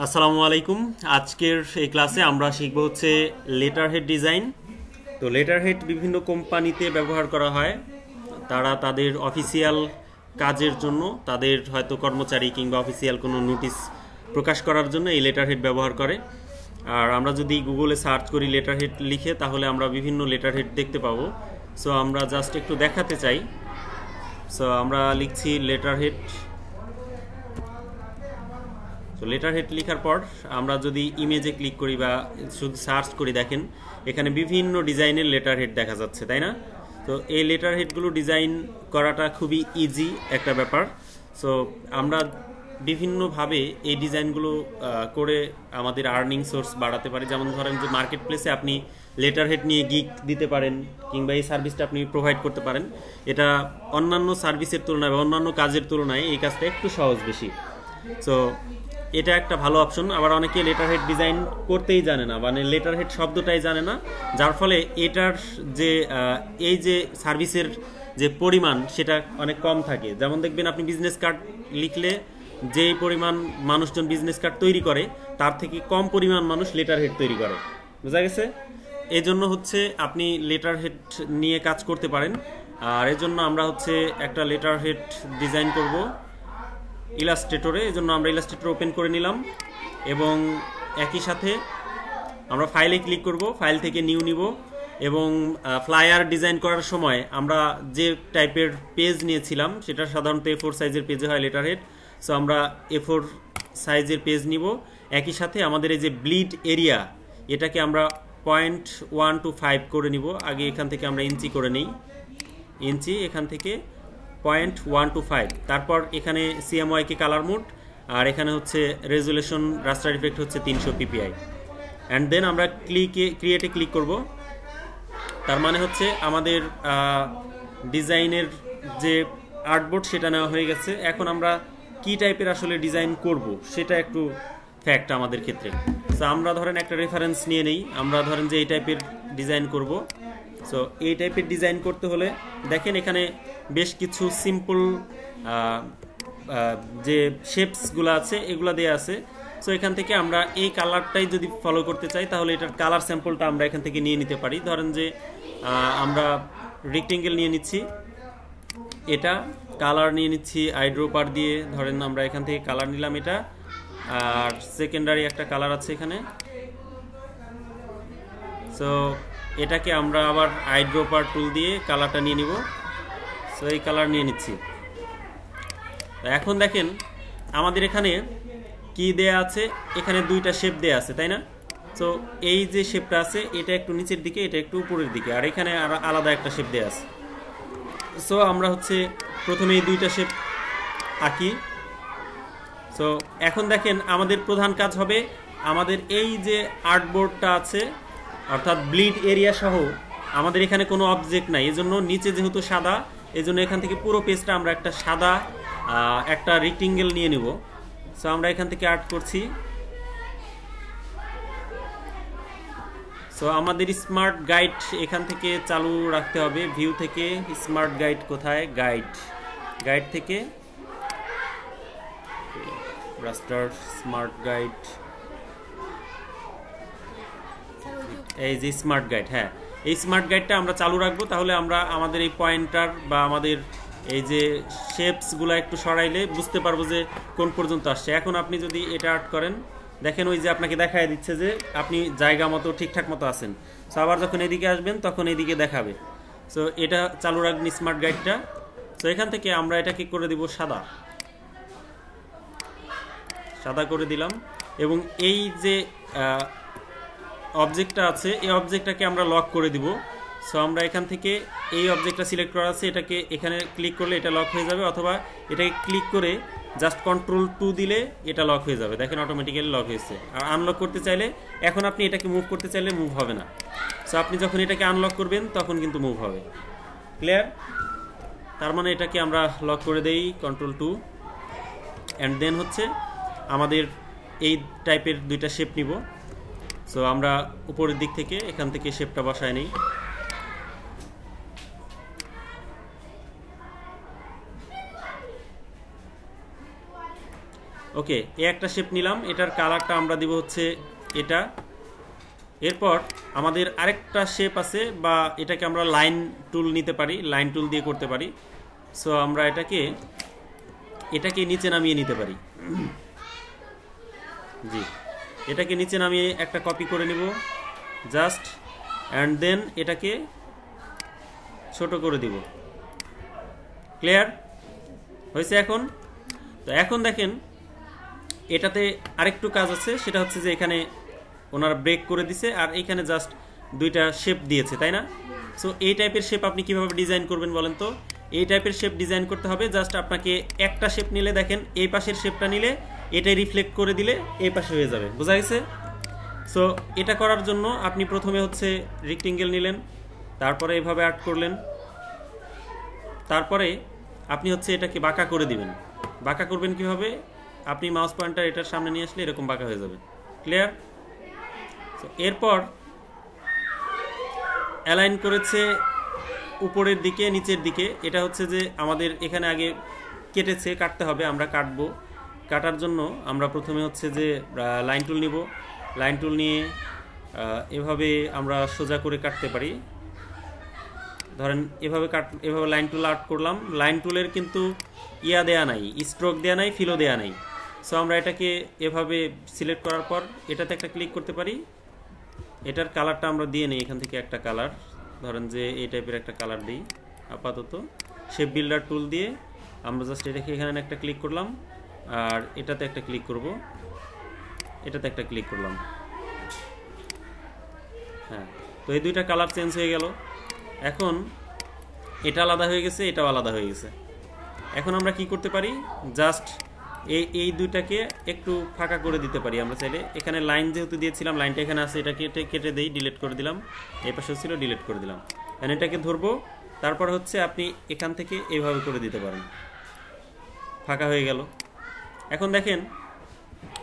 আসসালামু আলাইকুম। আজকের এই ক্লাসে আমরা শিখব হচ্ছে লেটার হেড ডিজাইন। তো লেটার হেড বিভিন্ন কোম্পানিতে ব্যবহার করা হয়। তারা তাদের অফিসিয়াল কাজের জন্য তাদের হয়তো কর্মচারী কিংবা অফিসিয়াল কোনো নোটিশ প্রকাশ করার জন্য এই লেটার হেড ব্যবহার করে। আর আমরা যদি গুগলে সার্চ করি লেটার হেড লিখে, তাহলে আমরা বিভিন্ন লেটার হেড দেখতে পাবো। সো আমরা জাস্ট একটু দেখাতে চাই। সো আমরা লিখছি লেটার হেড। তো লেটার হেড লেখার পর আমরা যদি ইমেজে ক্লিক করি বা শুধু সার্চ করি, দেখেন এখানে বিভিন্ন ডিজাইনের লেটার হেড দেখা যাচ্ছে, তাই না? তো এই লেটার হেডগুলো ডিজাইন করাটা খুবই ইজি একটা ব্যাপার। সো আমরা বিভিন্নভাবে এই ডিজাইনগুলো করে আমাদের আর্নিং সোর্স বাড়াতে পারি। যেমন ধরেন যে মার্কেট প্লেসে আপনি লেটার হেড নিয়ে গিগ দিতে পারেন, কিংবা এই সার্ভিসটা আপনি প্রোভাইড করতে পারেন। এটা অন্যান্য সার্ভিসের তুলনায় বা অন্যান্য কাজের তুলনায় এই কাজটা একটু সহজ বেশি। সো এটা একটা ভালো অপশন। আবার অনেকে লেটার হেড ডিজাইন করতেই জানে না, মানে লেটার হেড শব্দটাই জানে না, যার ফলে এটার যে এই যে সার্ভিসের যে পরিমাণ সেটা অনেক কম থাকে। যেমন দেখবেন আপনি বিজনেস কার্ড লিখলে যেই পরিমাণ মানুষজন বিজনেস কার্ড তৈরি করে, তার থেকে কম পরিমাণ মানুষ লেটার হেড তৈরি করে। বোঝা গেছে? এই জন্য হচ্ছে আপনি লেটার হেড নিয়ে কাজ করতে পারেন। আর এর জন্য আমরা হচ্ছে একটা লেটার হেড ডিজাইন করব ইলাস্ট্রেটরে। এই জন্য আমরা ইলাস্ট্রেটর ওপেন করে নিলাম এবং একই সাথে আমরা ফাইলে ক্লিক করব, ফাইল থেকে নিউ নিব এবং ফ্লায়ার ডিজাইন করার সময় আমরা যে টাইপের পেজ নিয়েছিলাম সেটা সাধারণত A4 সাইজের পেজে হয় লেটার হেড। সো আমরা A4 সাইজের পেজ নিব। একই সাথে আমাদের এই যে ব্লিড এরিয়া, এটাকে আমরা 0.125 করে নিব। আগে এখান থেকে আমরা ইঞ্চি করে নিই, ইঞ্চি এখান থেকে 0.125। তারপর এখানে CMYK কালার মোড, আর এখানে হচ্ছে রেজুলেশন রাস্টার ইফেক্ট হচ্ছে 300 ppi। অ্যান্ড দেন আমরা ক্রিয়েটে ক্লিক করব। তার মানে হচ্ছে আমাদের ডিজাইনের যে আর্টবোর্ড সেটা নেওয়া হয়ে গেছে। এখন আমরা কি টাইপের আসলে ডিজাইন করব সেটা একটু ফ্যাক্ট আমাদের ক্ষেত্রে। সো আমরা ধরেন একটা রেফারেন্স নিয়ে নেই, আমরা ধরেন যে এই টাইপের ডিজাইন করব। সো এই টাইপের ডিজাইন করতে হলে দেখেন এখানে বেশ কিছু সিম্পল যে শেপসগুলো আছে এগুলো দেওয়া আছে। সো এখান থেকে আমরা এই কালারটাই যদি ফলো করতে চাই, তাহলে এটার কালার স্যাম্পলটা আমরা এখান থেকে নিয়ে নিতে পারি। ধরেন যে আমরা রেক্টেঙ্গেল নিয়ে নিচ্ছি, এটা কালার নিয়ে নিচ্ছি আইড্রোপার দিয়ে। ধরেন আমরা এখান থেকে কালার নিলাম এটা, আর সেকেন্ডারি একটা কালার আছে এখানে। সো এটাকে আমরা আবার আইড্রোপার টুল দিয়ে কালারটা নিয়ে নিব। সো এই কালার নিয়ে নিচ্ছি। এখন দেখেন আমাদের এখানে কি দেয়া আছে, এখানে দুইটা শেপ দেয়া আছে, তাই না? সো এই যে শেপটা আছে এটা একটু নিচের দিকে, এটা একটু উপরের দিকে, আর এখানে আলাদা একটা শেপ দেয়া আছে। সো আমরা হচ্ছে প্রথমে এই দুইটা শেপ আঁকি। সো এখন দেখেন আমাদের প্রধান কাজ হবে, আমাদের এই যে আর্টবোর্ডটা আছে অর্থাৎ ব্লিড এরিয়া সহ আমাদের এখানে কোনো অবজেক্ট নাই, এজন্য নিচে যেহেতু সাদা, এজন্য এখান থেকে পুরো পেজটা আমরা একটা সাদা একটা রেক্টেঙ্গেল নিয়ে নিব। সো আমরা এখান থেকে আর্ট করছি। সো আমাদের স্মার্ট গাইড এখান থেকে চালু রাখতে হবে, ভিউ থেকে। স্মার্ট গাইড কোথায়? গাইড থেকে রাস্টার স্মার্ট গাইড, এই যে স্মার্ট গাইড। হ্যাঁ, এই স্মার্ট গাইডটা আমরা চালু রাখবো, তাহলে আমরা আমাদের এই পয়েন্টার বা আমাদের এই যে শেপসগুলো একটু সরাইলে বুঝতে পারবো যে কোন পর্যন্ত আসছে। এখন আপনি যদি এটা আর্ট করেন, দেখেন ওই যে আপনাকে দেখায় দিচ্ছে যে আপনি জায়গা মতো ঠিকঠাক মতো আছেন। সো আবার যখন এদিকে আসবেন তখন এদিকে দেখাবে। সো এটা চালু রাখবেন স্মার্ট গাইডটা। সো এখান থেকে আমরা এটাকে করে দিব সাদা, সাদা করে দিলাম। এবং এই যে অবজেক্টটা আছে এই অবজেক্টটাকে আমরা লক করে দিব। সো আমরা এখান থেকে এই অবজেক্টটা সিলেক্ট করা আছে, এটাকে এখানে ক্লিক করলে এটা লক হয়ে যাবে, অথবা এটাকে ক্লিক করে জাস্ট Ctrl+2 দিলে এটা লক হয়ে যাবে। দেখেন অটোমেটিক্যালি লক হয়েছে। আর আনলক করতে চাইলে, এখন আপনি এটাকে মুভ করতে চাইলে মুভ হবে না। সো আপনি যখন এটাকে আনলক করবেন তখন কিন্তু মুভ হবে। ক্লিয়ার? তার মানে এটাকে আমরা লক করে দেই Ctrl+2। অ্যান্ড দেন হচ্ছে আমাদের এই টাইপের দুইটা শেপ নিব। সো আমরা উপরের দিক থেকে এখান থেকে শেপটা বসায় নিই। ওকে, এই একটা শেপ নিলাম, এটার কালারটা আমরা দিব হচ্ছে এটা। এরপর আমাদের আরেকটা শেপ আছে, বা এটাকে আমরা লাইন টুল নিতে পারি, লাইন টুল দিয়ে করতে পারি। সো আমরা এটাকে নিচে নামিয়ে নিতে পারি। জি, এটাকে নিচে নামিয়ে একটা কপি করে নিব জাস্ট, অ্যান্ড দেন এটাকে ছোট করে দিব। ক্লিয়ার হয়েছে এখন? তো এখন দেখেন এটাতে আরেকটু কাজ আছে, সেটা হচ্ছে যে এখানে ওনারা ব্রেক করে দিছে আর এখানে জাস্ট দুইটা শেপ দিয়েছে, তাই না? সো এই টাইপের শেপ আপনি কিভাবে ডিজাইন করবেন বলেন তো? এই টাইপের শেপ ডিজাইন করতে হবে, জাস্ট আপনাকে একটা শেপ নিলে দেখেন এই পাশের শেপটা নিলে এটাই রিফ্লেক্ট করে দিলে এই পাশে হয়ে যাবে। বোঝা গেছে? সো এটা করার জন্য আপনি প্রথমে হচ্ছে রেক্টেঙ্গেল নিলেন, তারপরে এভাবে আর্ট করলেন, তারপরে আপনি হচ্ছে এটাকে বাঁকা করে দিবেন। বাঁকা করবেন কিভাবে? আপনি মাউস পয়েন্টার এটার সামনে নিয়ে আসলে এরকম বাঁকা হয়ে যাবে। ক্লিয়ার? সো এরপর অ্যালাইন করেছে উপরের দিকে নিচের দিকে, এটা হচ্ছে যে আমাদের এখানে আগে কেটেছে, কাটতে হবে, আমরা কাটবো। কাটার জন্য আমরা প্রথমে হচ্ছে যে লাইন টুল নিব, লাইন টুল নিয়ে এভাবে আমরা সোজা করে কাটতে পারি। ধরেন এভাবে লাইন টুল আর্ট করলাম। লাইন টুলের কিন্তু ইয়া দেয়া নাই, স্ট্রোক দেয়া নাই, ফিলও দেয়া নাই। সো আমরা এটাকে এভাবে সিলেক্ট করার পর এটাতে একটা ক্লিক করতে পারি। এটার কালারটা আমরা দিয়ে নিই এখান থেকে একটা কালার, ধরেন যে এই টাইপের একটা কালার দিই আপাতত। শেপ বিল্ডার টুল দিয়ে আমরা জাস্ট এটাকে এখানে একটা ক্লিক করলাম, আর এটাতে একটা ক্লিক করব, এটাতে একটা ক্লিক করলাম। হ্যাঁ, তো এই দুইটা কালার চেঞ্জ হয়ে গেল। এখন এটা আলাদা হয়ে গেছে, এটাও আলাদা হয়ে গেছে। এখন আমরা কি করতে পারি? জাস্ট এই দুইটাকে একটু ফাঁকা করে দিতে পারি আমরা চাইলে। এখানে লাইন যেহেতু দিয়েছিলাম, লাইনটা এখানে আছে, এটাকে কেটে দিই, ডিলিট করে দিলাম। এই পাশে ছিল, ডিলিট করে দিলাম। এখন এটাকে ধরবো, তারপর হচ্ছে আপনি এখান থেকে এইভাবে করে দিতে পারেন, ফাঁকা হয়ে গেল। এখন দেখেন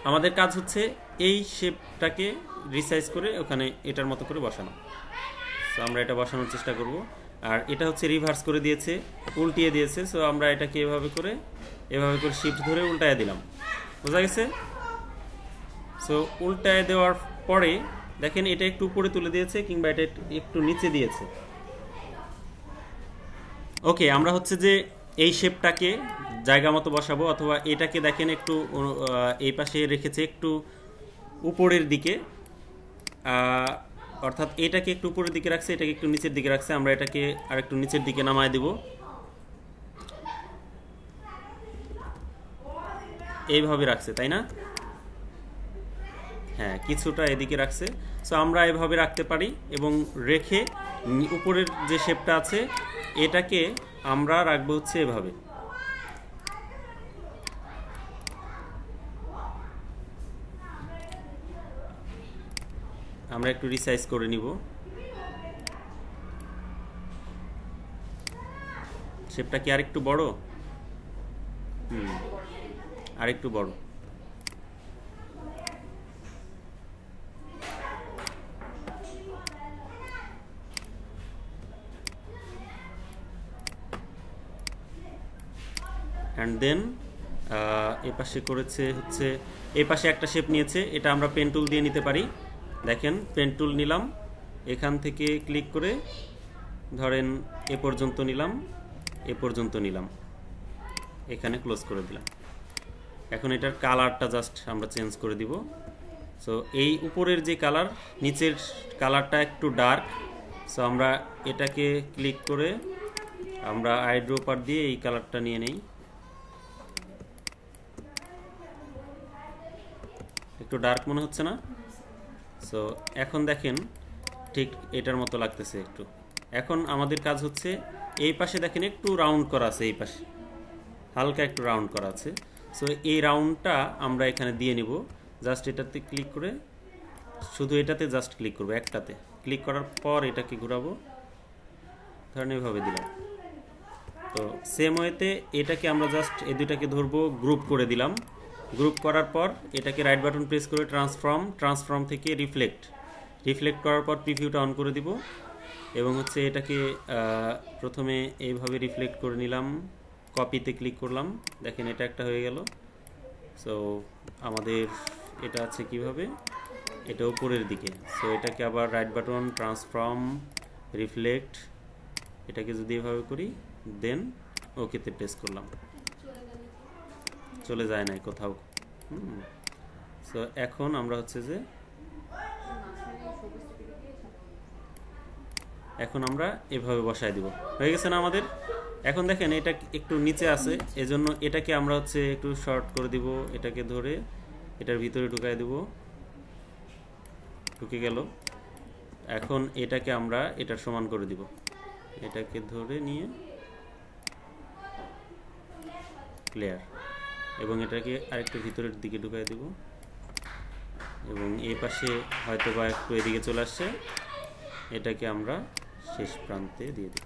আমাদের কাজ হচ্ছে এই শেপটাকে রিসাইজ করে ওখানে এটার মতো করে বসানো। সো আমরা এটা বসানোর চেষ্টা করব। আর এটা হচ্ছে রিভার্স করে দিয়েছে, উল্টিয়ে দিয়েছে। সো আমরা এটাকে এভাবে করে শিফট ধরে উল্টায় দিলাম। বোঝা গেছে? সো উল্টায় দেওয়ার পরে দেখেন এটা একটু উপরে তুলে দিয়েছে, কিংবা এটা একটু নিচে দিয়েছে। ওকে, আমরা হচ্ছে যে এই শেপটাকে জায়গা মতো বসাবো, অথবা এটাকে দেখেন একটু এই পাশে রেখেছে একটু উপরের দিকে, অর্থাৎ এটাকে একটু উপরের দিকে রাখছে, এটাকে একটু নিচের দিকে রাখছে। আমরা এটাকে আর একটু নিচের দিকে নামায় দিব, এইভাবে রাখছে, তাই না? হ্যাঁ, কিছুটা এদিকে রাখছে। সো আমরা এভাবে রাখতে পারি, এবং রেখে উপরের যে শেপটা আছে এটাকে আমরা রাখবো হচ্ছে এভাবে। আমরা একটু রিসাইজ করে নিব। শেপটা কি আরেকটু বড়? আরেকটু বড়। অ্যান্ড দেন এ পাশে করেছে হচ্ছে এই পাশে একটা শেপ নিয়েছে, এটা আমরা পেন টুল দিয়ে নিতে পারি। দেখেন পেন টুল নিলাম, এখান থেকে ক্লিক করে ধরেন এ পর্যন্ত নিলাম, এ পর্যন্ত নিলাম, এখানে ক্লোজ করে দিলাম। এখন এটার কালারটা জাস্ট আমরা চেঞ্জ করে দিব। সো এই উপরের যে কালার, নিচের কালারটা একটু ডার্ক। সো আমরা এটাকে ক্লিক করে আমরা আইড্রপার দিয়ে এই কালারটা নিয়ে নেই, একটু ডার্ক মনে হচ্ছে না? সো এখন দেখেন ঠিক এটার মতো লাগতেছে একটু। এখন আমাদের কাজ হচ্ছে এই পাশে দেখেন একটু রাউন্ড করা আছে, এই পাশে হালকা একটু রাউন্ড করা আছে। সো এই রাউন্ডটা আমরা এখানে দিয়ে নিব। জাস্ট এটাতে ক্লিক করে, শুধু এটাতে জাস্ট ক্লিক করবো, একটাতে ক্লিক করার পর এটাকে ঘোরাবো, ধরেন এভাবে দিলাম। তো সেম ওয়েতে এটাকে আমরা জাস্ট এই দুইটাকে ধরবো, গ্রুপ করে দিলাম। গ্রুপ করার পর এটাকে রাইট বাটন প্রেস করে ট্রান্সফর্ম থেকে রিফ্লেক্ট করার পর প্রিভিউটা অন করে দিব, এবং হচ্ছে এটাকে প্রথমে এইভাবে রিফ্লেক্ট করে নিলাম, কপিতে ক্লিক করলাম, দেখেন এটা একটা হয়ে গেল। সো আমাদের এটা আছে কিভাবে, এটা উপরের দিকে। সো এটাকে আবার রাইট বাটন, ট্রান্সফর্ম, রিফ্লেক্ট, এটাকে যদি এভাবে করি দেন ওকেতে প্রেস করলাম, চলে যায় না কোথাও। সো এখন আমরা হচ্ছে যে এখন আমরা এভাবে বসায় দিব, হয়ে গেছে না আমাদের। এখন দেখেন এটা একটু নিচে আছে, এজন্য এটাকে আমরা হচ্ছে একটু শর্ট করে দিব, এটাকে ধরে এটার ভিতরে ঢুকাই দিব, ঢুকে গেল। এখন এটাকে আমরা এটার সমান করে দিব, এটাকে ধরে নিয়ে ক্লিয়ার, এবং এটাকে আরেকটু ভিতরের দিকে ঢুকাই দিব, এবং এই পাশে হয়তো বা একটু এদিকে চলে আসছে, এটাকে আমরা শেষ প্রান্তে দিয়ে দিব।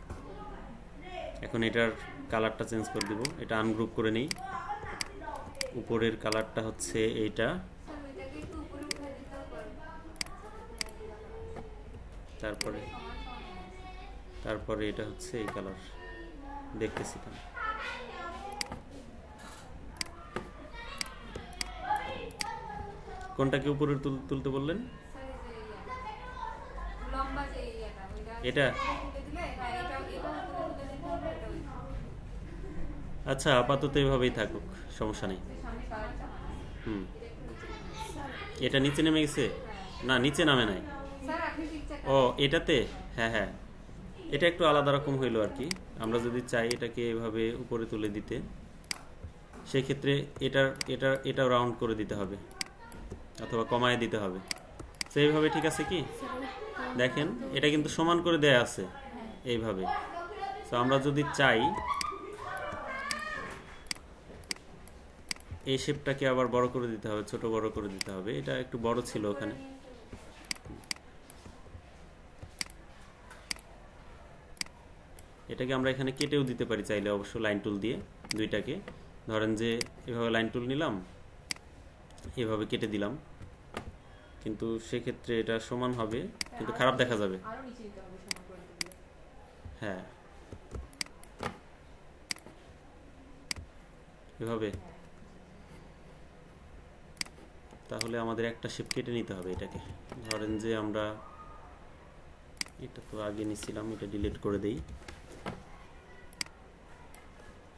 এখন এটার কালারটা চেঞ্জ করে দিব, এটা আনগ্রুপ করে নেই। উপরের কালারটা হচ্ছে এইটা, তারপরে এটা হচ্ছে এই কালার, দেখতেছি কেন। কোনটাকে উপরে তুলতে বললেন? এটা আচ্ছা, আপাতত এভাবেই থাকুক, সমস্যা নেই। এটা নিচে নেমে গেছে? না, নিচে নামে নাই। ও এটাতে, হ্যাঁ হ্যাঁ, এটা একটু আলাদা রকম হইলো আর কি। আমরা যদি চাই এটাকে এভাবে উপরে তুলে দিতে, সেক্ষেত্রে এটাও রাউন্ড করে দিতে হবে অথবা কমায় দিতে হবে। সেইভাবে ঠিক আছে কি? দেখেন এটা কিন্তু সমান করে দেয়া আছে এইভাবে। তো আমরা যদি চাই এই শেপটাকে আবার বড় করে দিতে হবে, ছোট বড় করে দিতে হবে, এটা একটু বড় ছিল ওখানে। এটাকে আমরা এখানে কেটেও দিতে পারি চাইলে, অবশ্য লাইন টুল দিয়ে দুইটাকে ধরেন যে এভাবে লাইন টুল নিলাম, এভাবে কেটে দিলাম, কিন্তু সেক্ষেত্রে এটা সমান হবে কিন্তু খারাপ দেখা যাবে। হ্যাঁ এভাবে, তাহলে আমাদের একটা শেপ কেটে নিতে হবে এটাকে। ধরেন যে আমরা এটা তো আগে নিছিলাম, এটা ডিলিট করে দেই।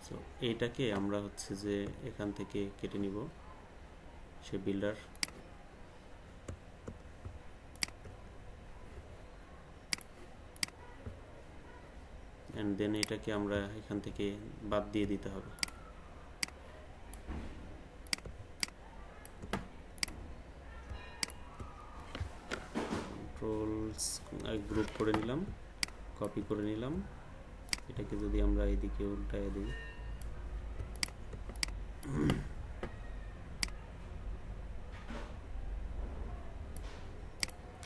সো এইটাকে আমরা হচ্ছে যে এখান থেকে কেটে নিব, সে বিল্ডার, এন্ড দেন এটাকে আমরা এখান থেকে বাদ দিয়ে দিতে হবে। কন্ট্রোলস গ্রুপ করে নিলাম, কপি করে নিলাম, এটাকে যদি আমরা এইদিকে উল্টায় দিই,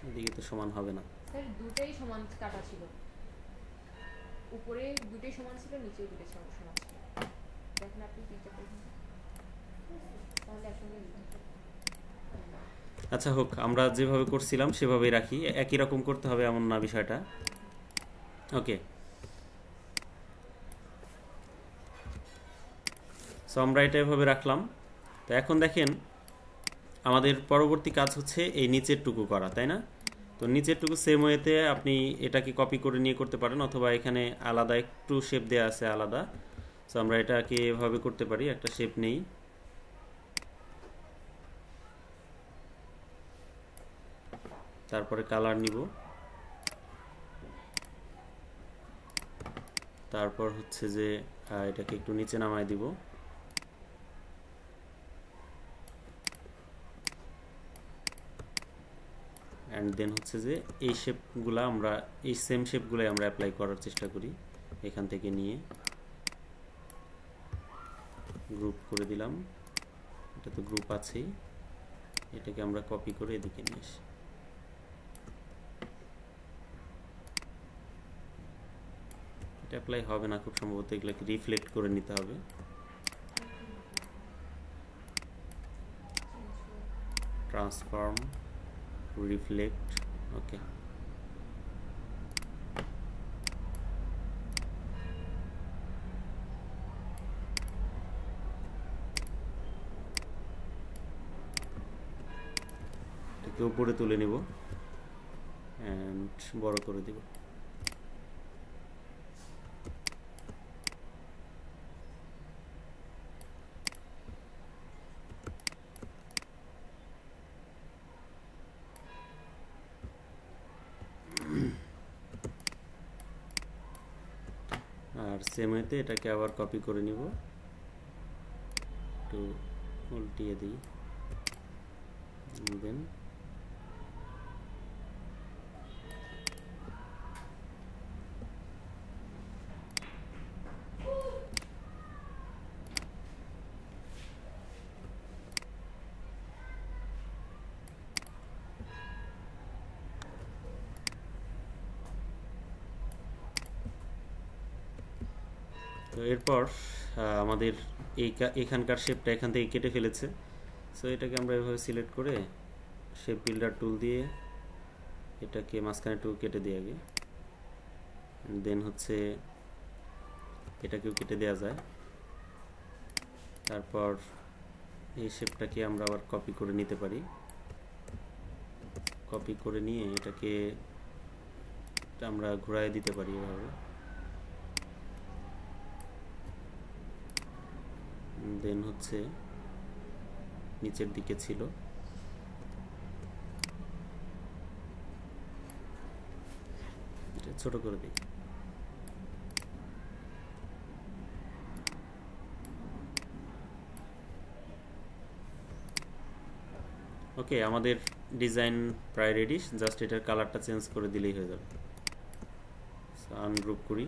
এদিকে তো সমান হবে না। স্যার দুটোই সমান কাটা ছিল, উপরে দুটোই সমান ছিল, নিচে দুটোই সমান ছিল। দেখেন আপনি তিনটা দেখুন, তাহলে একসঙ্গে আচ্ছা হোক, আমরা যেভাবে করছিলাম সেভাবেই রাখি, একই রকম করতে হবে এমন না বিষয়টা। ওকে, সো আমরা এটা এভাবে রাখলাম। তো এখন দেখেন আমাদের পরবর্তী কাজ হচ্ছে এই নিচের টুকু করা, তাই না? তো নিচের টুকু সেম ওয়েতে আপনি এটাকে কপি করে নিয়ে করতে পারেন, অথবা এখানে আলাদা একটু শেপ দেওয়া আছে আলাদা। সো আমরা এটাকে এভাবে করতে পারি, একটা শেপ নেই, তারপরে কালার নিব, তারপর হচ্ছে যে এটাকে একটু নিচে নামায় দিব, অ্যান্ড দেন হচ্ছে যে এই শেপগুলো আমরা এই সেম শেপগুলোই আমরা অ্যাপ্লাই করার চেষ্টা করি। এখান থেকে নিয়ে গ্রুপ করে দিলাম, এটা তো গ্রুপ আছেই, এটাকে আমরা কপি করে এদিকে নিয়ে আসি। এটা অ্যাপ্লাই হবে না খুব সম্ভবত, এগুলোকে রিফ্লেক্ট করে নিতে হবে। ট্রান্সফর্ম, রিফ্লেক্ট, ওকে। এটাকে উপরে তুলে নিব অ্যান্ড বড় করে দিব। আর সেম ওয়েতে এটাকে আবার কপি করে নিব, একটু উল্টিয়ে দিই, দেন তো এরপর আমাদের এখানকার শেপটা এখান থেকে কেটে ফেলেছে। সো এটাকে আমরা এভাবে সিলেক্ট করে শেপ বিল্ডার টুল দিয়ে এটাকে মাঝখানে একটু কেটে দিই আগে, দেন হচ্ছে এটাকেও কেটে দেওয়া যায়। তারপর এই শেপটাকে আমরা আবার কপি করে নিতে পারি, কপি করে নিয়ে এটাকে আমরা ঘুরায় দিতে পারি এভাবে, দেন হচ্ছে নিচের দিকে ছিল, এটা ছোট করে দিই। ওকে, আমাদের ডিজাইন প্রায় রেডি, জাস্ট এটার কালারটা চেঞ্জ করে দিলেই হয়ে যাবে। আনগ্রুপ করি,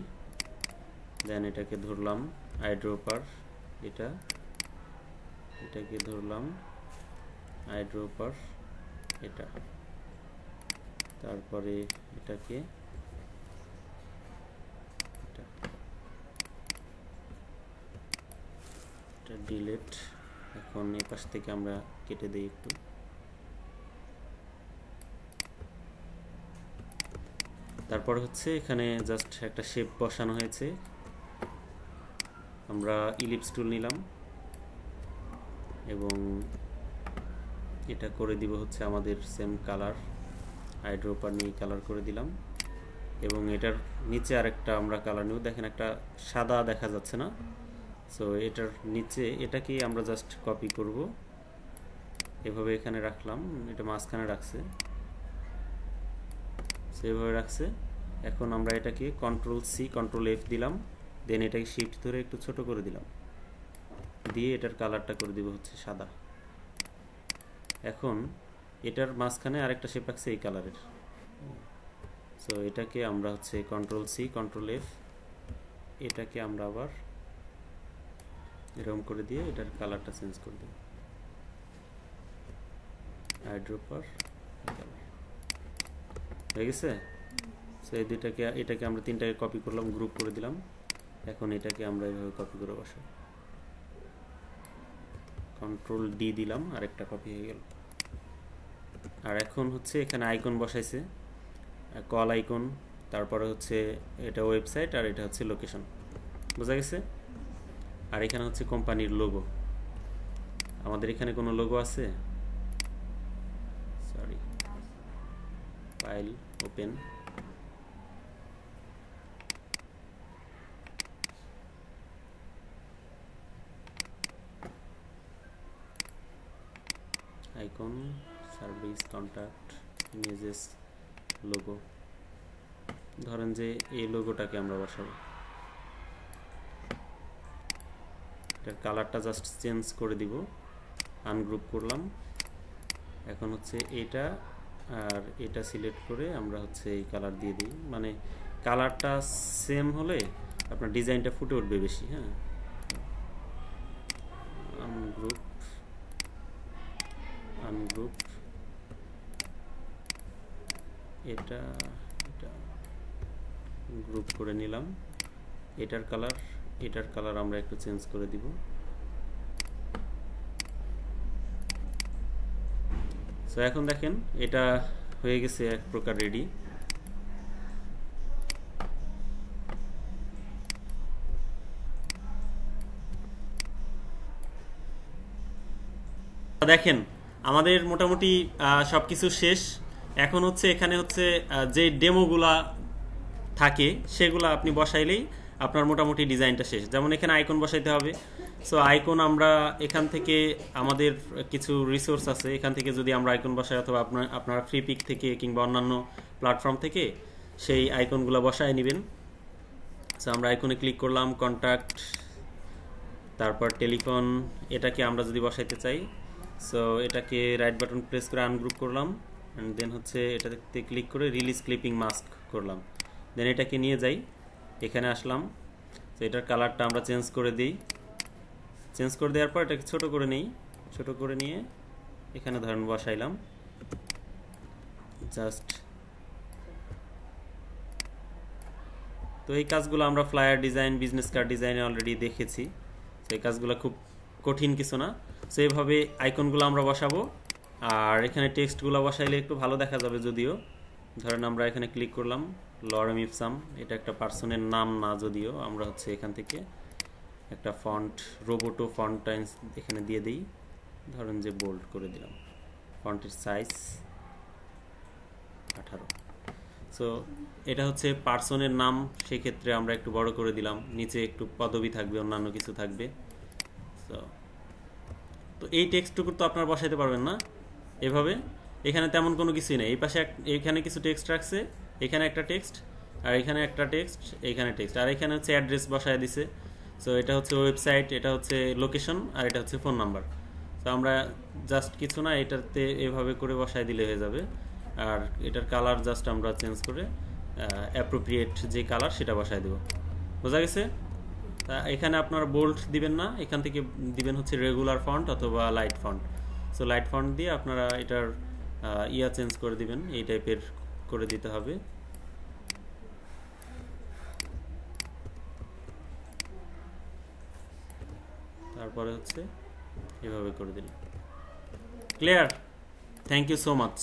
দেন এটাকে ধরলাম আইড্রপার, এটাকে ধরলাম আইড্রপার এটা, তারপরে এটাকে এটা ডিলিট। এখন এই পাশ থেকে আমরা কেটে দিই একটু, তারপর হচ্ছে এখানে জাস্ট একটা শেপ বসানো হয়েছে, আমরা ইলিপস টুল নিলাম এবং এটা করে দিব হচ্ছে আমাদের সেম কালার, আইড্রপার নিয়ে কালার করে দিলাম এবং এটার নিচে আরেকটা আমরা কালার নিব। দেখেন একটা সাদা দেখা যাচ্ছে না, সো এটার নিচে এটাকে আমরা জাস্ট কপি করব, এভাবে এখানে রাখলাম, এটা মাঝখানে রাখছে, সেভাবে রাখছে। এখন আমরা এটাকে কন্ট্রোল সি কন্ট্রোল এফ দিলাম, দেন এটাকে শিফট ধরে একটু ছোট করে দিলাম, দিয়ে এটার কালারটা করে দিব হচ্ছে সাদা। এখন এটার মাঝখানে আরেকটা শেপ রাখছে এই কালারের, সো এটাকে আমরা হচ্ছে কন্ট্রোল সি কন্ট্রোল এফ, এটাকে আমরা আবার এরকম করে দিয়ে এটার কালারটা চেঞ্জ করে দেব, আইড্রপার কালার হয়ে গেছে। সো এই দুইটাকে, এটাকে আমরা তিনটাকে কপি করলাম, গ্রুপ করে দিলাম। এখন এটাকে আমরা এইভাবে কপি করে বসাবো, কন্ট্রোল ডি দিলাম, আরেকটা কপি হয়ে গেল। আর এখন হচ্ছে এখানে আইকন বসাইছে, কল আইকন, তারপরে হচ্ছে এটা ওয়েবসাইট আর এটা হচ্ছে লোকেশন, বোঝা গেছে। আর এখানে হচ্ছে কোম্পানির লোগো, আমাদের এখানে কোনো লোগো আছে? Sorry, file open, icon, service, contact, images, logo. ধরেন যে এই লোগোটাকে আমরা বসাবো, এটার কালারটা জাস্ট চেঞ্জ করে দিব, আনগ্রুপ করলাম। এখন হচ্ছে এটা আর এটা সিলেক্ট করে আমরা হচ্ছে এই কালার দিয়ে দিই, মানে কালারটা সেম হলে আপনার ডিজাইনটা ফুটে উঠবে বেশি। হ্যাঁ, আনগ্রুপ এটা গ্রুপ করে নিলাম, এটার কালার আমরা একটু চেঞ্জ করে দিব। সো এখন দেখেন এটা হয়ে গেছে এক প্রকার রেডি। দেখেন আমাদের মোটামুটি সব কিছু শেষ। এখন হচ্ছে এখানে হচ্ছে যে ডেমোগুলা থাকে সেগুলো আপনি বসাইলেই আপনার মোটামুটি ডিজাইনটা শেষ। যেমন এখানে আইকন বসাইতে হবে। সো আইকন আমরা এখান থেকে আমাদের কিছু রিসোর্স আছে, এখান থেকে যদি আমরা আইকন বসাই অথবা আপনার ফ্রি পিক থেকে কিংবা অন্যান্য প্ল্যাটফর্ম থেকে সেই আইকনগুলো বসায় নেবেন। সো আমরা আইকনে ক্লিক করলাম, কন্ট্যাক্ট, তারপর টেলিফোন, এটাকে আমরা যদি বসাইতে চাই সো এটাকে রাইট বাটন প্রেস করে আনগ্রুপ করলাম, অ্যান্ড দেন হচ্ছে এটাতে ক্লিক করে রিলিজ ক্লিপিং মাস্ক করলাম। দেন এটাকে নিয়ে যাই, এখানে আসলাম। তো এটার কালারটা আমরা চেঞ্জ করে দিই। চেঞ্জ করে দেওয়ার পর এটাকে ছোট করে নিই, ছোট করে নিয়ে এখানে ধরেন বসাইলাম জাস্ট। তো এই কাজগুলো আমরা ফ্লায়ার ডিজাইন, বিজনেস কার্ড ডিজাইনে অলরেডি দেখেছি। তো এই কাজগুলো খুব কঠিন কিছু না। সো এইভাবে আইকনগুলো আমরা বসাবো, আর এখানে টেক্সটগুলো বসাইলে একটু ভালো দেখা যাবে। যদিও ধরেন আমরা এখানে ক্লিক করলাম লরেম ইপসাম, এটা একটা পার্সনের নাম না, যদিও আমরা হচ্ছে এখান থেকে একটা ফন্ট রোবোটো ফন্ট এখানে দিয়ে দিই, ধরেন যে বোল্ড করে দিলাম, ফন্টের সাইজ 18। সো এটা হচ্ছে পার্সনের নাম, সেক্ষেত্রে আমরা একটু বড় করে দিলাম, নিচে একটু পদবি থাকবে, অন্যান্য কিছু থাকবে। তো এই টেক্সটটুকু তো আপনারা বসাইতে পারবেন না এভাবে, এখানে তেমন কোনো কিছুই নেই। এই পাশে এখানে কিছু টেক্সট রাখছে, এখানে একটা টেক্সট, আর এখানে একটা টেক্সট, এখানে টেক্সট, আর এখানে হচ্ছে অ্যাড্রেস বসায় দিছে। সো এটা হচ্ছে ওয়েবসাইট, এটা হচ্ছে লোকেশন, আর এটা হচ্ছে ফোন নাম্বার। তো আমরা জাস্ট কিছু না, এটাতে এভাবে করে বসায় দিলে হয়ে যাবে। আর এটার কালার জাস্ট আমরা চেঞ্জ করে অ্যাপ্রোপ্রিয়েট যে কালার সেটা বসায় দেব। বোঝা গেছে? তা এখানে আপনারা বোল্ড দিবেন না, এখান থেকে দিবেন হচ্ছে রেগুলার ফন্ট অথবা light font. So light font দিয়ে আপনারা এটার চেঞ্জ করে দিবেন, এই টাইপের করে দিতে হবে। তারপরে হচ্ছে এভাবে করে দিন। Clear? Thank you so much.